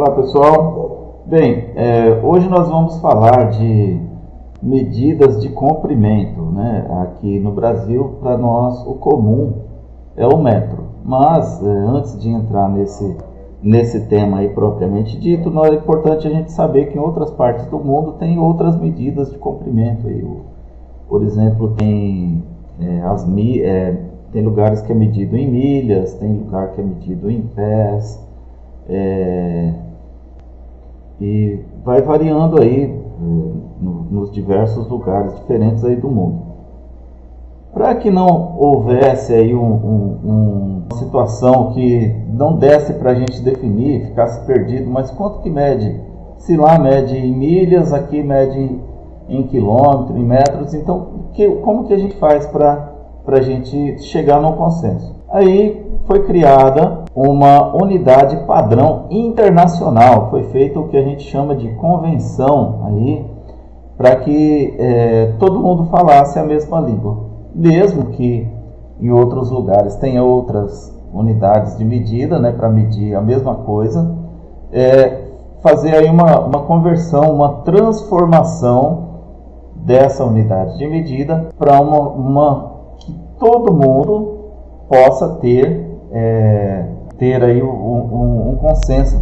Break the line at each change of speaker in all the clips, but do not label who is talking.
Olá pessoal, bem, hoje nós vamos falar de medidas de comprimento, né? Aqui no Brasil, para nós o comum é o metro, mas antes de entrar nesse tema aí propriamente dito, é importante a gente saber que em outras partes do mundo tem outras medidas de comprimento aí. Por exemplo, tem lugares que é medido em milhas, tem lugar que é medido em pés, e vai variando aí nos diversos lugares diferentes aí do mundo. Para que não houvesse aí uma situação que não desse para a gente definir, ficasse perdido, mas quanto que mede? Se lá mede em milhas, aqui mede em quilômetros, em metros, então como que a gente faz para a gente chegar num consenso? Aí foi criada uma unidade padrão internacional, foi feito o que a gente chama de convenção aí, para que todo mundo falasse a mesma língua, mesmo que em outros lugares tenha outras unidades de medida, né, para medir a mesma coisa, fazer aí uma conversão, uma transformação dessa unidade de medida para uma que todo mundo possa ter aí um consenso,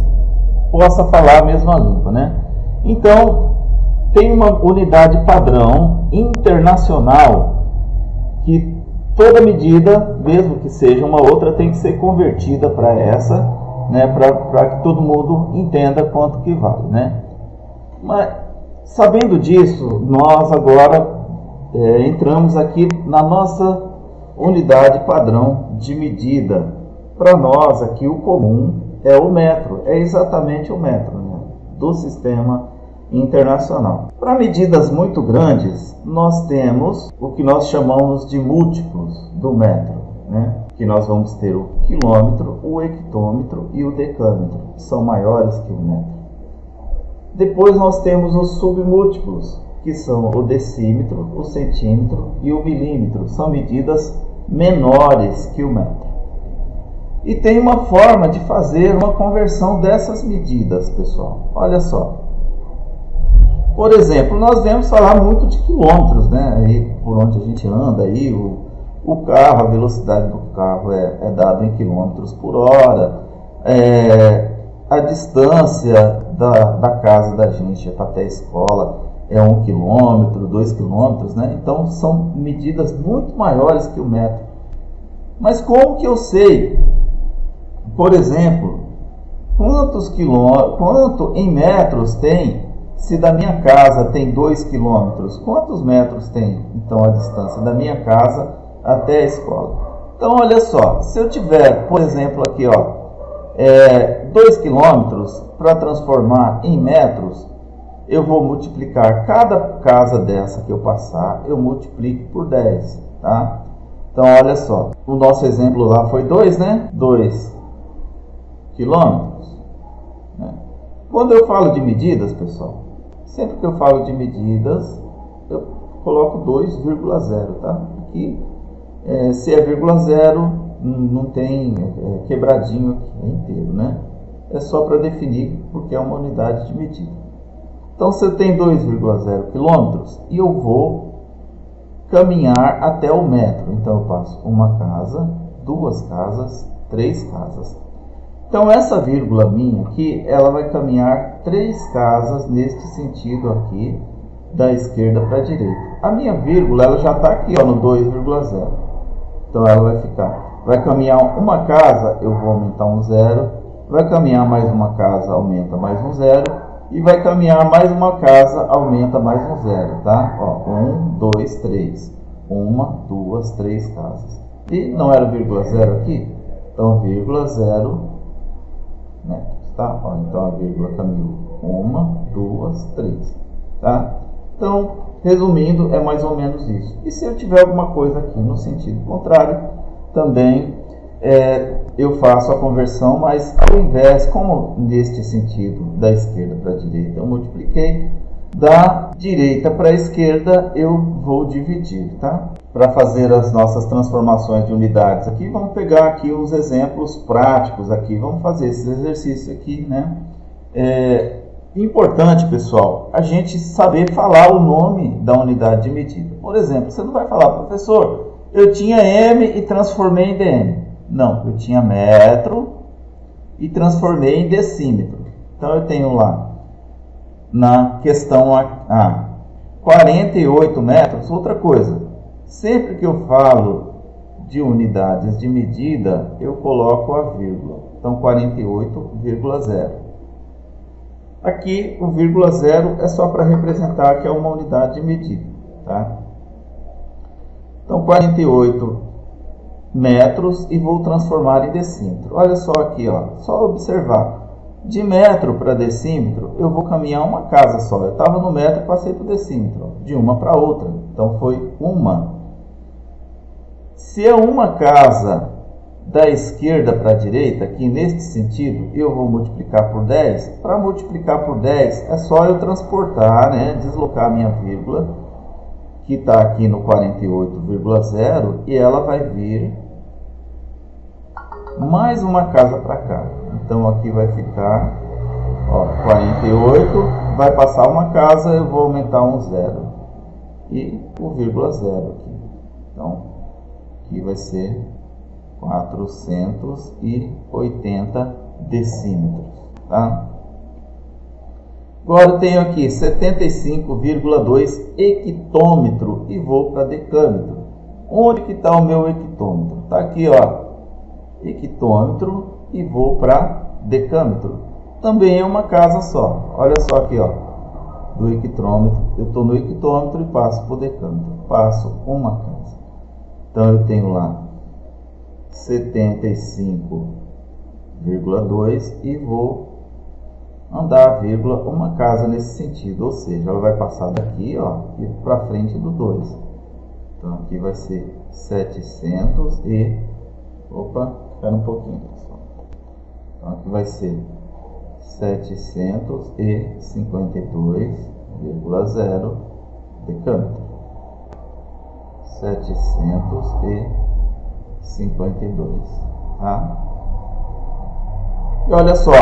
possa falar a mesma língua, né? Então, tem uma unidade padrão internacional que toda medida, mesmo que seja uma outra, tem que ser convertida para essa, né? Para que todo mundo entenda quanto que vale, né? Mas, sabendo disso, nós agora entramos aqui na nossa unidade padrão de medida. Para nós aqui o comum é o metro, é exatamente o metro, né, do sistema internacional. Para medidas muito grandes, nós temos o que nós chamamos de múltiplos do metro, né, que nós vamos ter o quilômetro, o hectômetro e o decâmetro, que são maiores que o metro. Depois nós temos os submúltiplos, que são o decímetro, o centímetro e o milímetro. São medidas menores que o metro. E tem uma forma de fazer uma conversão dessas medidas, pessoal. Olha só. Por exemplo, nós vemos falar muito de quilômetros, né? Aí, por onde a gente anda, aí, o carro, a velocidade do carro é dada em quilômetros por hora. A distância da casa da gente até a escola é 1 quilômetro, 2 quilômetros, né? Então são medidas muito maiores que o metro. Mas como que eu sei, por exemplo, quanto em metros tem, se da minha casa tem 2 quilômetros, quantos metros tem então a distância da minha casa até a escola? Então olha só, se eu tiver, por exemplo, aqui 2 quilômetros, para transformar em metros, eu vou multiplicar cada casa dessa que eu passar, eu multiplico por 10, tá? Então, olha só, o nosso exemplo lá foi 2, né? 2 quilômetros. Né? Quando eu falo de medidas, pessoal, sempre que eu falo de medidas, eu coloco 2,0, tá? Aqui, se é vírgula 0, não tem quebradinho aqui, é inteiro, né? É só para definir, porque é uma unidade de medida. Então, se eu tenho 2,0 quilômetros e eu vou caminhar até o metro, então eu passo uma casa, 2 casas, 3 casas. Então, essa vírgula minha aqui, ela vai caminhar 3 casas neste sentido aqui, da esquerda para a direita. A minha vírgula, ela já está aqui no 2,0. Então, ela vai caminhar uma casa, eu vou aumentar um 0, vai caminhar mais uma casa, aumenta mais um 0, e vai caminhar mais uma casa, aumenta mais um 0, tá? 1, 2, 3. 1, 2, 3 casas. E não era vírgula 0 aqui? Então, vírgula 0 metros, tá? Então, a vírgula caminhou 1, 2, 3, tá? Então, resumindo, é mais ou menos isso. E se eu tiver alguma coisa aqui no sentido contrário, também eu faço a conversão, mas ao invés, como neste sentido, da esquerda para a direita, eu multipliquei, da direita para a esquerda eu vou dividir, tá? Para fazer as nossas transformações de unidades aqui, vamos pegar aqui uns exemplos práticos aqui, vamos fazer esse exercício aqui, né? Importante, pessoal, a gente saber falar o nome da unidade de medida. Por exemplo, você não vai falar, professor, eu tinha M e transformei em dm. Não, eu tinha metro e transformei em decímetro. Então eu tenho lá na questão A 48 metros. Outra coisa, sempre que eu falo de unidades de medida, eu coloco a vírgula. Então 48,0. Aqui o vírgula 0 é só para representar que é uma unidade de medida, tá? Então 48 metros e vou transformar em decímetro. Olha só aqui, ó, só observar. De metro para decímetro, eu vou caminhar uma casa só. Eu estava no metro e passei para o decímetro, de uma para outra. Então foi uma. Se é uma casa da esquerda para a direita, aqui neste sentido, eu vou multiplicar por 10. Para multiplicar por 10, é só eu transportar, né, deslocar a minha vírgula, que está aqui no 48,0, e ela vai vir mais uma casa para cá. Então aqui vai ficar, ó, 48, vai passar uma casa, eu vou aumentar um 0 e o vírgula 0 aqui. Então aqui vai ser 480 decímetros, tá? Agora eu tenho aqui 75,2 hectômetro e vou para decâmetro. Onde que está o meu hectômetro? Está aqui, ó, hectômetro, e vou para decâmetro. Também é uma casa só. Olha só aqui, ó, do hectômetro. Eu estou no hectômetro e passo para o decâmetro. Passo uma casa. Então eu tenho lá 75,2 e vou andar, vírgula, uma casa nesse sentido. Ou seja, ela vai passar daqui, ó, e para frente do 2. Então aqui vai ser 700 e... Opa, espera um pouquinho, pessoal. Então aqui vai ser 752,0 decâmetro. 752, tá? E olha só,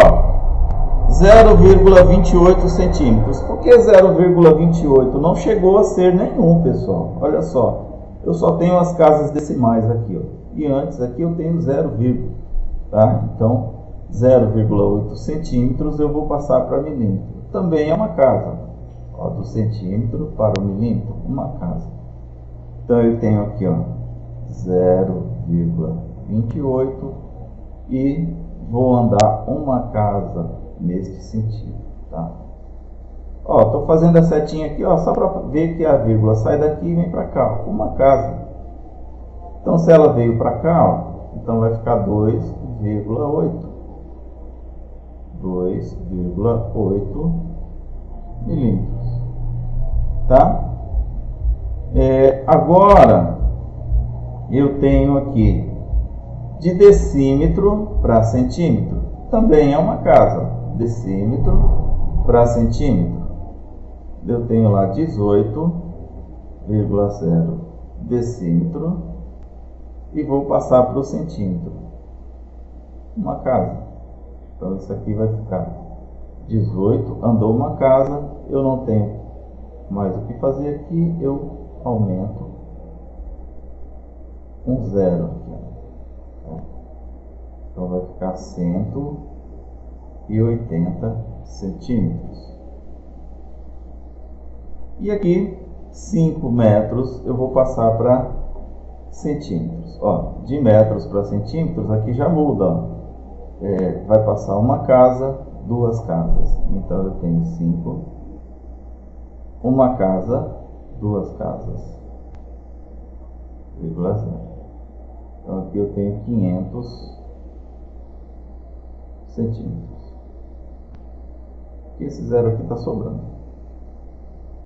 0,28 centímetros. Por que 0,28? Não chegou a ser nenhum, pessoal. Olha só, eu só tenho as casas decimais aqui, ó. E antes aqui eu tenho 0, tá? Então 0,8 centímetros eu vou passar para milímetro. Também é uma casa, ó, do centímetro para o milímetro, uma casa. Então eu tenho aqui, ó, 0,28 e vou andar uma casa neste sentido, tá? Ó, estou fazendo a setinha aqui, ó, só para ver que a vírgula sai daqui e vem para cá, ó, uma casa. Então, se ela veio para cá, ó, então vai ficar 2,8. 2,8 milímetros, tá? Agora, eu tenho aqui de decímetro para centímetro. Também é uma casa. Decímetro para centímetro. Eu tenho lá 18,0 decímetro. E vou passar para o centímetro. Uma casa. Então isso aqui vai ficar 18. Andou uma casa. Eu não tenho mais o que fazer aqui. Eu aumento um 0 aqui. Então vai ficar 180 centímetros. E aqui 5 metros eu vou passar para centímetros. Ó, de metros para centímetros aqui já muda. Vai passar uma casa, duas casas. Então eu tenho 5, uma casa, duas casas, vírgula 0. Então aqui eu tenho 500 centímetros. Esse zero aqui está sobrando.